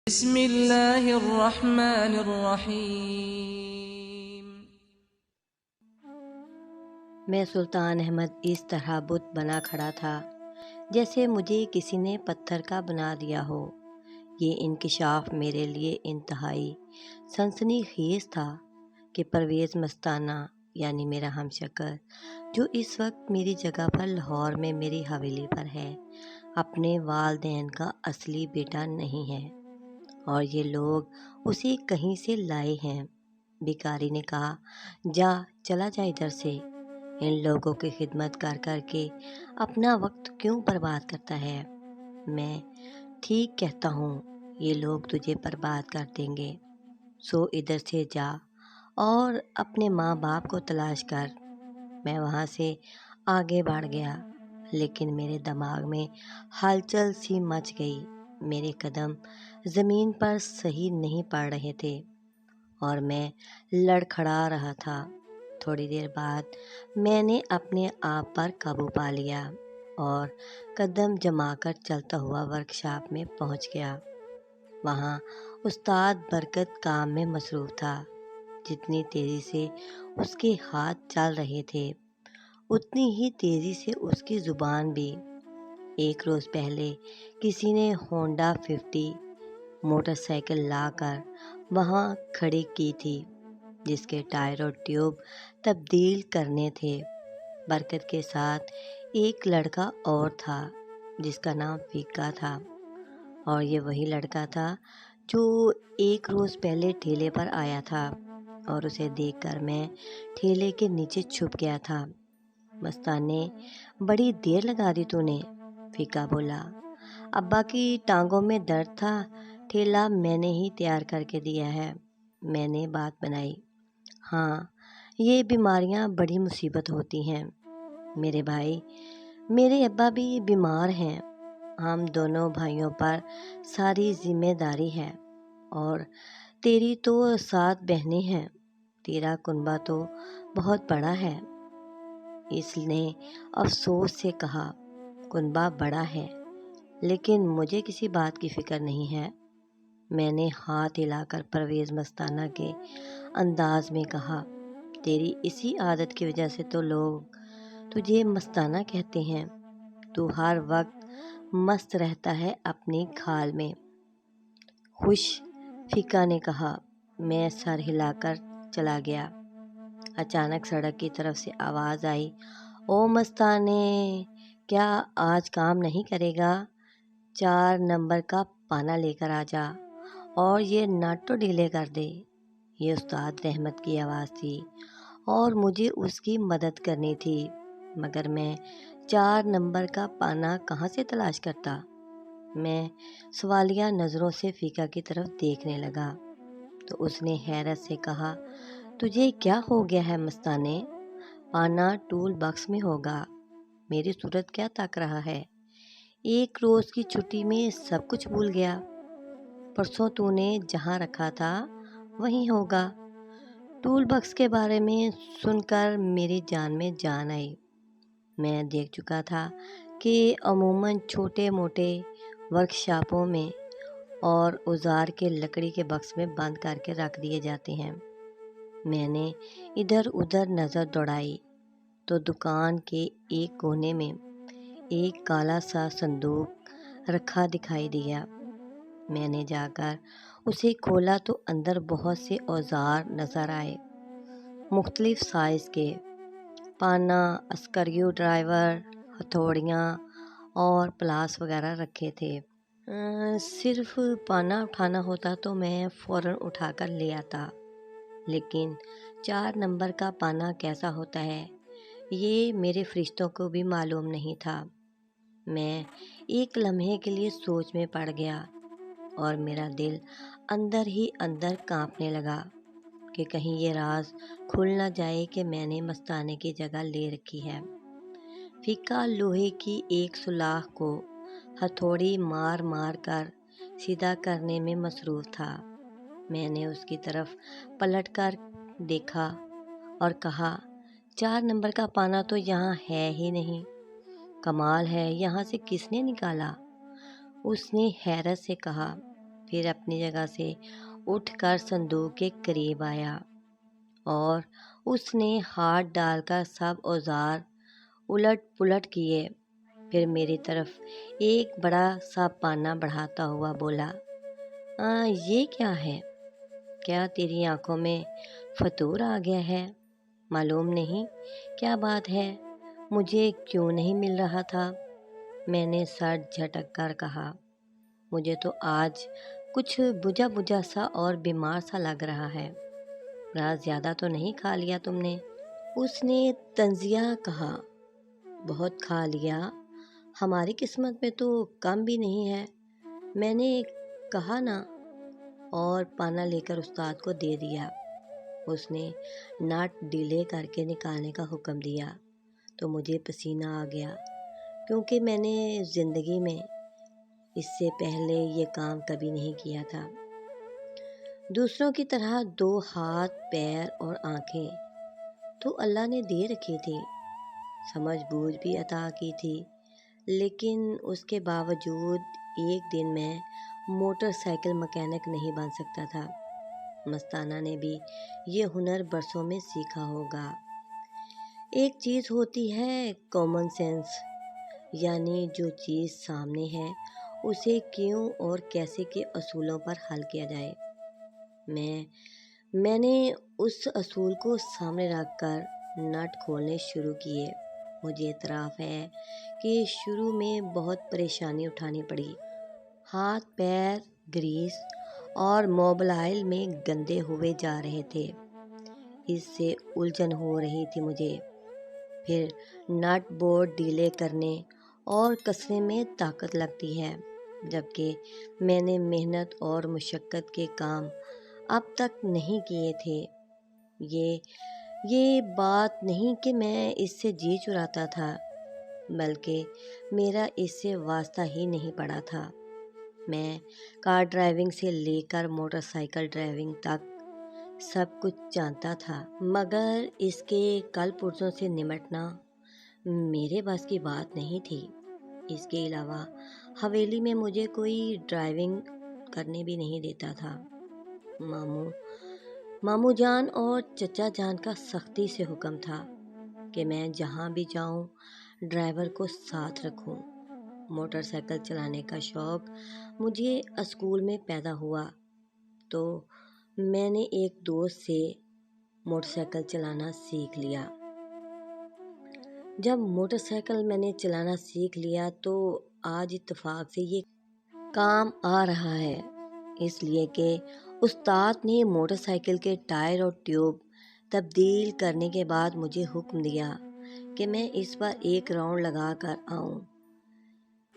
بسم اللہ الرحمن الرحیم۔ میں سلطان احمد اس طرح بت بنا کھڑا تھا جیسے مجھے کسی نے پتھر کا بنا دیا ہو۔ یہ انکشاف میرے لیے انتہائی سنسنی خیز تھا کہ پرویز مستانہ یعنی میرا ہم شکل، جو اس وقت میری جگہ پر لاہور میں میری حویلی پر ہے، اپنے والدین کا اصلی بیٹا نہیں ہے اور یہ لوگ اسے کہیں سے لائے ہیں۔ بھکاری نے کہا، چلا جا ادھر سے، ان لوگوں کی خدمت کر کر کے اپنا وقت کیوں برباد کرتا ہے؟ میں ٹھیک کہتا ہوں، یہ لوگ تجھے برباد کر دیں گے، سو ادھر سے جا اور اپنے ماں باپ کو تلاش کر۔ میں وہاں سے آگے بڑھ گیا، لیکن میرے دماغ میں ہلچل سی مچ گئی۔ میرے قدم زمین پر صحیح نہیں پڑ رہے تھے اور میں لڑکھڑا رہا تھا۔ تھوڑی دیر بعد میں نے اپنے آپ پر قابو پا لیا اور قدم جما کر چلتا ہوا ورکشاپ میں پہنچ گیا۔ وہاں استاد برکت کام میں مصروف تھا۔ جتنی تیزی سے اس کے ہاتھ چل رہے تھے، اتنی ہی تیزی سے اس کی زبان بھی۔ ایک روز پہلے کسی نے ہونڈا 50 موٹر سائیکل لا کر وہاں کھڑی کی تھی، جس کے ٹائر اور ٹیوب تبدیل کرنے تھے۔ برکت کے ساتھ ایک لڑکا اور تھا جس کا نام فیکا تھا، اور یہ وہی لڑکا تھا جو ایک روز پہلے ٹھیلے پر آیا تھا اور اسے دیکھ کر میں ٹھیلے کے نیچے چھپ گیا تھا۔ مستانے، بڑی دیر لگا دی تو نے، فیکا بولا۔ ابا کی ٹانگوں میں درد تھا، ٹھیلا میں نے ہی تیار کر کے دیا ہے، میں نے بات بنائی۔ ہاں، یہ بیماریاں بڑی مصیبت ہوتی ہیں میرے بھائی، میرے ابا بھی بیمار ہیں، ہم دونوں بھائیوں پر ساری ذمہ داری ہے، اور تیری تو 7 بہنیں ہیں، تیرا کنبہ تو بہت بڑا ہے۔ اس نے افسوس سے کہا، کنبہ بڑا ہے لیکن مجھے کسی بات کی فکر نہیں ہے۔ میں نے ہاتھ ہلا کر پرویز مستانہ کے انداز میں کہا، تیری اسی عادت کی وجہ سے تو لوگ تجھے مستانہ کہتے ہیں، تو ہر وقت مست رہتا ہے اپنی کھال میں۔ خوش، فیکا نے کہا۔ میں سر ہلا کر چلا گیا۔ اچانک سڑک کی طرف سے آواز آئی، او مستانے، کیا آج کام نہیں کرے گا؟ 4 نمبر کا پانا لے کر آ جا اور یہ نٹ تو ڈھیلے کر دے۔ یہ استاد رحمت کی آواز تھی اور مجھے اس کی مدد کرنی تھی، مگر میں 4 نمبر کا پانا کہاں سے تلاش کرتا؟ میں سوالیہ نظروں سے فیکا کی طرف دیکھنے لگا تو اس نے حیرت سے کہا، تجھے کیا ہو گیا ہے مستانے؟ پانا ٹول باکس میں ہوگا، میری صورت کیا تاک رہا ہے؟ ایک روز کی چھٹی میں سب کچھ بھول گیا؟ پرسوں تو نے جہاں رکھا تھا وہیں ہوگا۔ ٹول باکس کے بارے میں سن کر میری جان میں جان آئی۔ میں دیکھ چکا تھا کہ عموماً چھوٹے موٹے ورکشاپوں میں اور اوزار کے لکڑی کے باکس میں بند کر کے رکھ دیے جاتے ہیں۔ میں نے ادھر ادھر نظر دوڑائی تو دکان کے ایک کونے میں ایک کالا سا صندوق رکھا دکھائی دیا۔ میں نے جا کر اسے کھولا تو اندر بہت سے اوزار نظر آئے، مختلف سائز کے، پانا، اسکریو ڈرائیور، ہتھوڑیاں اور پلاس وغیرہ رکھے تھے۔ صرف پانا اٹھانا ہوتا تو میں فوراً اٹھا کر لے آتا، لیکن 4 نمبر کا پانا کیسا ہوتا ہے یہ میرے فرشتوں کو بھی معلوم نہیں تھا۔ میں ایک لمحے کے لیے سوچ میں پڑ گیا اور میرا دل اندر ہی اندر کانپنے لگا کہ کہیں یہ راز کھل نہ جائے کہ میں نے مستانے کی جگہ لے رکھی ہے۔ فیکا لوہے کی ایک سولاخ کو ہتھوڑی مار مار کر سیدھا کرنے میں مصروف تھا۔ میں نے اس کی طرف پلٹ کر دیکھا اور کہا، 4 نمبر کا پانا تو یہاں ہے ہی نہیں، کمال ہے، یہاں سے کس نے نکالا؟ اس نے حیرت سے کہا، پھر اپنی جگہ سے اٹھ کر صندوق کے قریب آیا اور اس نے ہاتھ ڈال کر سب اوزار الٹ پلٹ کیے، پھر میری طرف ایک بڑا سا پانا بڑھاتا ہوا بولا، یہ کیا ہے؟ کیا تیری آنکھوں میں فطور آ گیا ہے؟ معلوم نہیں کیا بات ہے، مجھے کیوں نہیں مل رہا تھا؟ میں نے سر جھٹک کر کہا، مجھے تو آج کچھ بجھا بجھا سا اور بیمار سا لگ رہا ہے۔ رات زیادہ تو نہیں کھا لیا تم نے؟ اس نے طنزیہ کہا، بہت کھا لیا، ہماری قسمت میں تو کم بھی نہیں ہے، میں نے کہا نا، اور پانا لے کر استاد کو دے دیا۔ اس نے نٹ ڈھیلے کر کے نکالنے کا حکم دیا تو مجھے پسینہ آ گیا، کیونکہ میں نے زندگی میں اس سے پہلے یہ کام کبھی نہیں کیا تھا۔ دوسروں کی طرح 2 ہاتھ، پیر اور آنکھیں تو اللہ نے دے رکھی تھی، سمجھ بوجھ بھی عطا کی تھی، لیکن اس کے باوجود ایک دن میں موٹر سائیکل مکینک نہیں بن سکتا تھا۔ مستانہ نے بھی یہ ہنر برسوں میں سیکھا ہوگا۔ ایک چیز ہوتی ہے کامن سینس، یعنی جو چیز سامنے ہے اسے کیوں اور کیسے کے اصولوں پر حل کیا جائے۔ میں نے اس اصول کو سامنے رکھ کر نٹ کھولنے شروع کیے۔ مجھے اعتراف ہے کہ شروع میں بہت پریشانی اٹھانی پڑی، ہاتھ پیر گریس اور موبلائل میں گندے ہوئے جا رہے تھے، اس سے الجھن ہو رہی تھی مجھے۔ پھر نٹ بورڈ ڈھیلے کرنے اور کسنے میں طاقت لگتی ہے، جبکہ میں نے محنت اور مشقت کے کام اب تک نہیں کیے تھے۔ یہ بات نہیں کہ میں اس سے جی چراتا تھا، بلکہ میرا اس سے واسطہ ہی نہیں پڑا تھا۔ میں کار ڈرائیونگ سے لے کر موٹر سائیکل ڈرائیونگ تک سب کچھ جانتا تھا، مگر اس کے کل پرزوں سے نمٹنا میرے بس کی بات نہیں تھی۔ اس کے علاوہ حویلی میں مجھے کوئی ڈرائیونگ کرنے بھی نہیں دیتا تھا۔ ماموں جان اور چچا جان کا سختی سے حکم تھا کہ میں جہاں بھی جاؤں ڈرائیور کو ساتھ رکھوں۔ موٹر سائیکل چلانے کا شوق مجھے اسکول میں پیدا ہوا تو میں نے ایک دوست سے موٹر سائیکل چلانا سیکھ لیا۔ جب موٹر سائیکل میں نے چلانا سیکھ لیا تو آج اتفاق سے یہ کام آ رہا ہے، اس لیے کہ استاد نے موٹر سائیکل کے ٹائر اور ٹیوب تبدیل کرنے کے بعد مجھے حکم دیا کہ میں اس پر ایک راؤنڈ لگا کر آؤں۔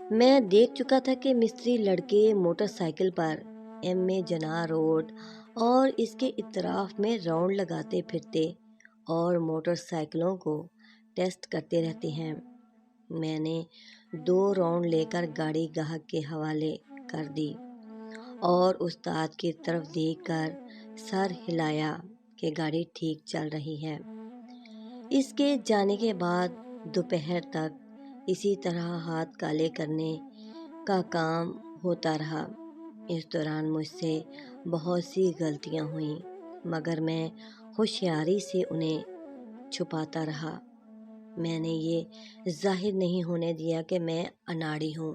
میں دیکھ چکا تھا کہ مستری لڑکے موٹر سائیکل پر ایم اے جناح روڈ اور اس کے اطراف میں راؤنڈ لگاتے پھرتے اور موٹر سائیکلوں کو ٹیسٹ کرتے رہتے ہیں۔ میں نے 2 راؤنڈ لے کر گاڑی گاہک کے حوالے کر دی اور استاد کی طرف دیکھ کر سر ہلایا کہ گاڑی ٹھیک چل رہی ہے۔ اس کے جانے کے بعد دوپہر تک اسی طرح ہاتھ کالے کرنے کا کام ہوتا رہا۔ اس دوران مجھ سے بہت سی غلطیاں ہوئیں، مگر میں ہوشیاری سے انہیں چھپاتا رہا۔ میں نے یہ ظاہر نہیں ہونے دیا کہ میں اناڑی ہوں۔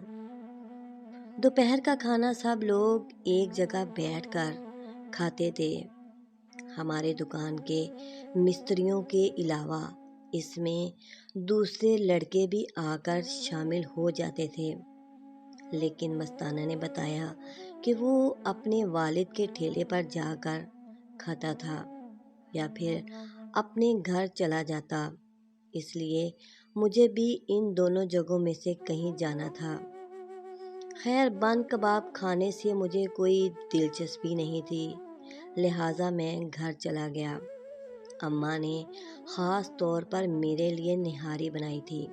دوپہر کا کھانا سب لوگ ایک جگہ بیٹھ کر کھاتے تھے۔ ہمارے دکان کے مستریوں کے علاوہ اس میں دوسرے لڑکے بھی آ کر شامل ہو جاتے تھے، لیکن مستانہ نے بتایا کہ وہ اپنے والد کے ٹھیلے پر جا کر کھاتا تھا یا پھر اپنے گھر چلا جاتا، اس لیے مجھے بھی ان دونوں جگہوں میں سے کہیں جانا تھا۔ خیر بند کباب کھانے سے مجھے کوئی دلچسپی نہیں تھی، لہٰذا میں گھر چلا گیا۔ اماں نے خاص طور پر میرے لیے نہاری بنائی تھی۔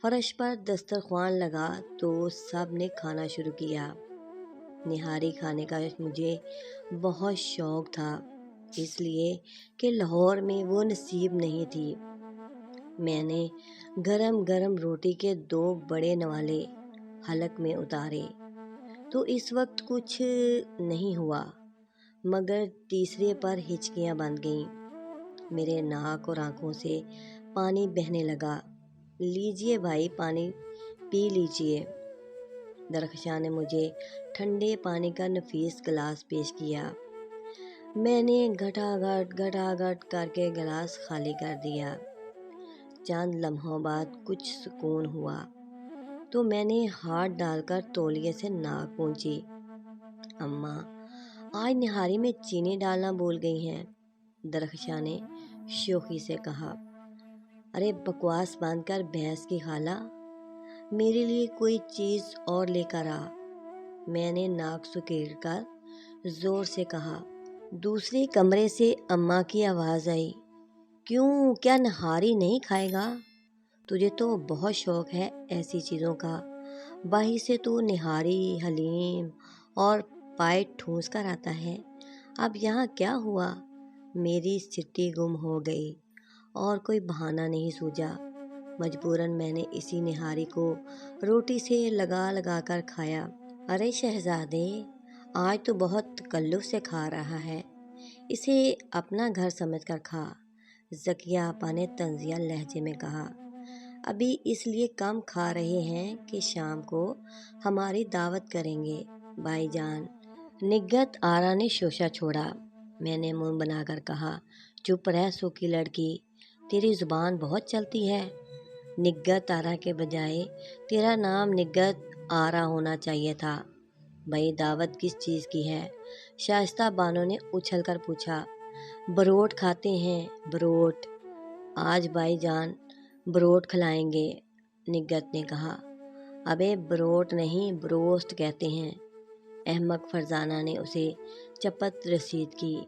فرش پر دسترخوان لگا تو سب نے کھانا شروع کیا۔ نہاری کھانے کا مجھے بہت شوق تھا، اس لیے کہ لاہور میں وہ نصیب نہیں تھی۔ میں نے گرم گرم روٹی کے 2 بڑے نوالے حلق میں اتارے، تو اس وقت کچھ نہیں ہوا، مگر تیسرے پر ہچکیاں بند گئیں۔ میرے ناک اور آنکھوں سے پانی بہنے لگا۔ لیجئے بھائی، پانی پی لیجئے۔ درخشاں نے مجھے ٹھنڈے پانی کا نفیس گلاس پیش کیا۔ میں نے گھٹا گھٹ کر کے گلاس خالی کر دیا۔ چند لمحوں بعد کچھ سکون ہوا تو میں نے ہاتھ ڈال کر تولیے سے ناک پونچھی۔ اماں، آج نہاری میں چینی ڈالنا بھول گئی ہیں، درخشاں نے شوخی سے کہا۔ ارے بکواس بند کر بھینس کی خالہ، میرے لیے کوئی چیز اور لے کر آ، میں نے ناک سکیڑ کر زور سے کہا۔ دوسرے کمرے سے اماں کی آواز آئی، کیوں، کیا نہاری نہیں کھائے گا؟ تجھے تو بہت شوق ہے ایسی چیزوں کا، باہر سے تو نہاری، حلیم اور پائے ٹھونس کر آتا ہے، اب یہاں کیا ہوا؟ میری سٹی گم ہو گئی اور کوئی بہانہ نہیں سوجا۔ مجبوراً میں نے اسی نہاری کو روٹی سے لگا کر کھایا۔ ارے شہزادے، آج تو بہت تکلف سے کھا رہا ہے، اسے اپنا گھر سمجھ کر کھا، ذکیہ آپا نے طنزیہ لہجے میں کہا۔ ابھی اس لیے کم کھا رہے ہیں کہ شام کو ہماری دعوت کریں گے بھائی جان۔ نگہت آرا نے شوشہ چھوڑا۔ میں نے منہ بنا کر کہا، چپ رہ سوکھی لڑکی، تیری زبان بہت چلتی ہے، نگہت آرا کے بجائے تیرا نام نگہت آرا ہونا چاہیے تھا۔ بھائی دعوت کس چیز کی ہے؟ شائستہ بانو نے اچھل کر پوچھا۔ بروٹ کھاتے ہیں، بروٹ، آج بھائی جان بروٹ کھلائیں گے، نگہت نے کہا۔ ابے بروٹ نہیں، بروسٹ کہتے ہیں، احمق فرزانہ نے اسے چپت رسید کی۔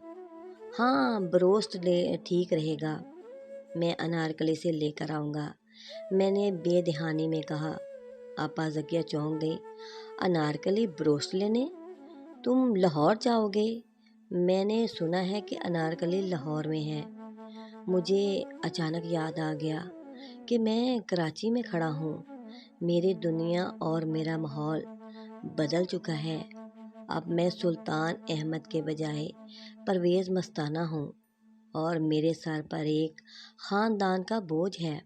ہاں بروسٹ ٹھیک رہے گا، میں انارکلی سے لے کر آؤں گا، میں نے بے دہانی میں کہا۔ آپا ذکیہ چونک گئی۔ انارکلی بروسٹ لینے؟ تم لاہور جاؤ گے؟ میں نے سنا ہے کہ انارکلی لاہور میں ہے۔ مجھے اچانک یاد آ گیا کہ میں کراچی میں کھڑا ہوں، میری دنیا اور میرا ماحول بدل چکا ہے، اب میں سلطان احمد کے بجائے پرویز مستانہ ہوں اور میرے سر پر ایک خاندان کا بوجھ ہے۔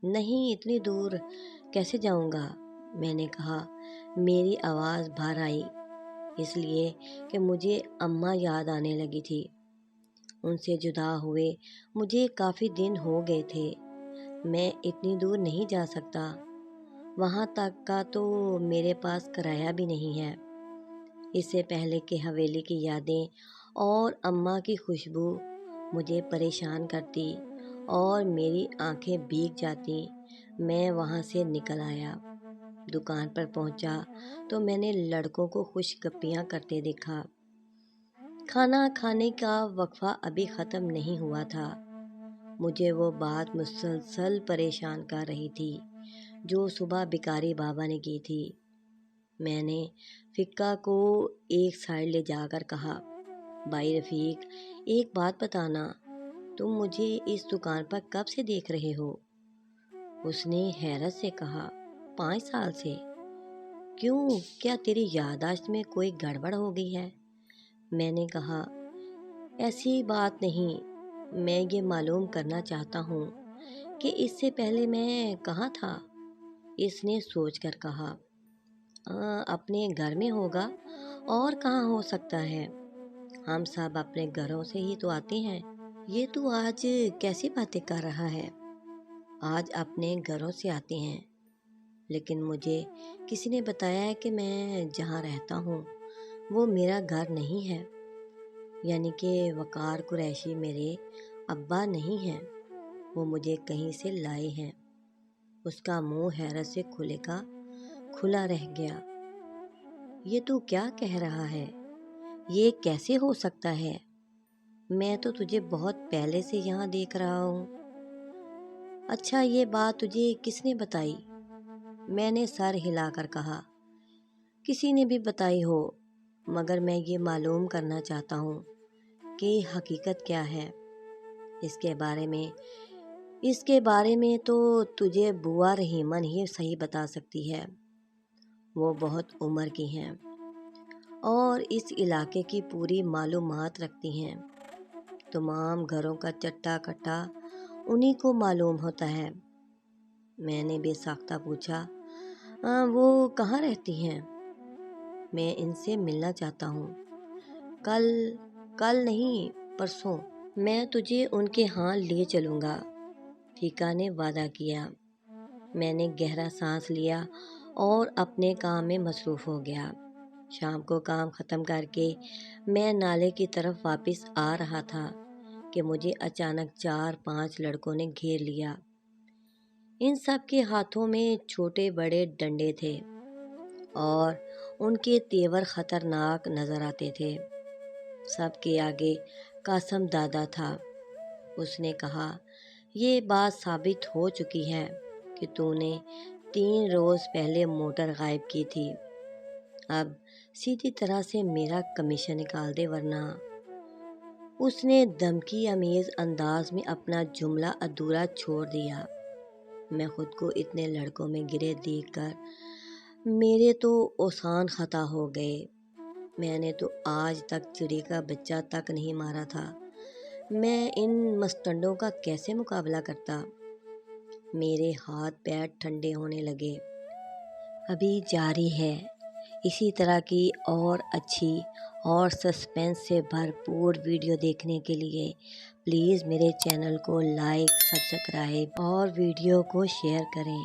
نہیں، اتنی دور کیسے جاؤں گا؟ میں نے کہا۔ میری آواز بھر آئی، اس لیے کہ مجھے اماں یاد آنے لگی تھی۔ ان سے جدا ہوئے مجھے کافی دن ہو گئے تھے، میں اتنی دور نہیں جا سکتا، وہاں تک کا تو میرے پاس کرایہ بھی نہیں ہے۔ اس سے پہلے کہ حویلی کی یادیں اور اماں کی خوشبو مجھے پریشان کرتی اور میری آنکھیں بھیگ جاتی، میں وہاں سے نکل آیا۔ دکان پر پہنچا تو میں نے لڑکوں کو خوش گپیاں کرتے دیکھا۔ کھانا کھانے کا وقفہ ابھی ختم نہیں ہوا تھا۔ مجھے وہ بات مسلسل پریشان کر رہی تھی جو صبح بھکاری بابا نے کی تھی۔ میں نے فقہ کو ایک سائڈ لے جا کر کہا، بھائی رفیق، ایک بات بتانا، تم مجھے اس دکان پر کب سے دیکھ رہے ہو؟ اس نے حیرت سے کہا، 5 سال سے۔ کیوں، کیا تیری یادداشت میں کوئی گڑبڑ ہو گئی ہے؟ میں نے کہا، ایسی بات نہیں، میں یہ معلوم کرنا چاہتا ہوں کہ اس سے پہلے میں کہاں تھا؟ اس نے سوچ کر کہا، اپنے گھر میں ہوگا، اور کہاں ہو سکتا ہے، ہم سب اپنے گھروں سے ہی تو آتے ہیں۔ یہ تو آج کیسی باتیں کر رہا ہے؟ آج اپنے گھروں سے آتے ہیں، لیکن مجھے کسی نے بتایا ہے کہ میں جہاں رہتا ہوں وہ میرا گھر نہیں ہے، یعنی کہ وقار قریشی میرے ابا نہیں ہیں، وہ مجھے کہیں سے لائے ہیں۔ اس کا منہ حیرت سے کھلے کا کھلا رہ گیا۔ یہ تو کیا کہہ رہا ہے؟ یہ کیسے ہو سکتا ہے؟ میں تو تجھے بہت پہلے سے یہاں دیکھ رہا ہوں۔ اچھا، یہ بات تجھے کس نے بتائی؟ میں نے سر ہلا کر کہا، کسی نے بھی بتائی ہو، مگر میں یہ معلوم کرنا چاہتا ہوں کہ حقیقت کیا ہے۔ اس کے بارے میں تو تجھے بوا رحیمن ہی صحیح بتا سکتی ہے، وہ بہت عمر کی ہیں۔ اور اس علاقے کی پوری معلومات رکھتی ہیں۔ تمام گھروں کا چٹا کٹا انہی کو معلوم ہوتا ہے۔ میں نے بے ساختہ پوچھا، وہ کہاں رہتی ہیں؟ میں ان سے ملنا چاہتا ہوں۔ کل نہیں، پرسوں میں تجھے ان کے ہاں لے چلوں گا، فیکا نے وعدہ کیا۔ میں نے گہرا سانس لیا اور اپنے کام میں مصروف ہو گیا۔ شام کو کام ختم کر کے میں نالے کی طرف واپس آ رہا تھا کہ مجھے اچانک 4-5 لڑکوں نے گھیر لیا۔ ان سب کے ہاتھوں میں چھوٹے بڑے ڈنڈے تھے اور ان کے تیور خطرناک نظر آتے تھے۔ سب کے آگے قاسم دادا تھا۔ اس نے کہا، یہ بات ثابت ہو چکی ہے کہ تو نے 3 روز پہلے موٹر غائب کی تھی۔ اب سیدھی طرح سے میرا کمیشن نکال دے ورنہ۔ اس نے دھمکی آمیز انداز میں اپنا جملہ ادھورا چھوڑ دیا۔ میں خود کو اتنے لڑکوں میں گرے دیکھ کر میرے تو اوسان خطا ہو گئے۔ میں نے تو آج تک چڑی کا بچہ تک نہیں مارا تھا، میں ان مستنڈوں کا کیسے مقابلہ کرتا؟ میرے ہاتھ پیر ٹھنڈے ہونے لگے۔ ابھی جاری ہے۔ اسی طرح کی اور اچھی اور سسپینس سے بھرپور ویڈیو دیکھنے کے لیے پلیز میرے چینل کو لائک، سبسکرائب اور ویڈیو کو شیئر کریں۔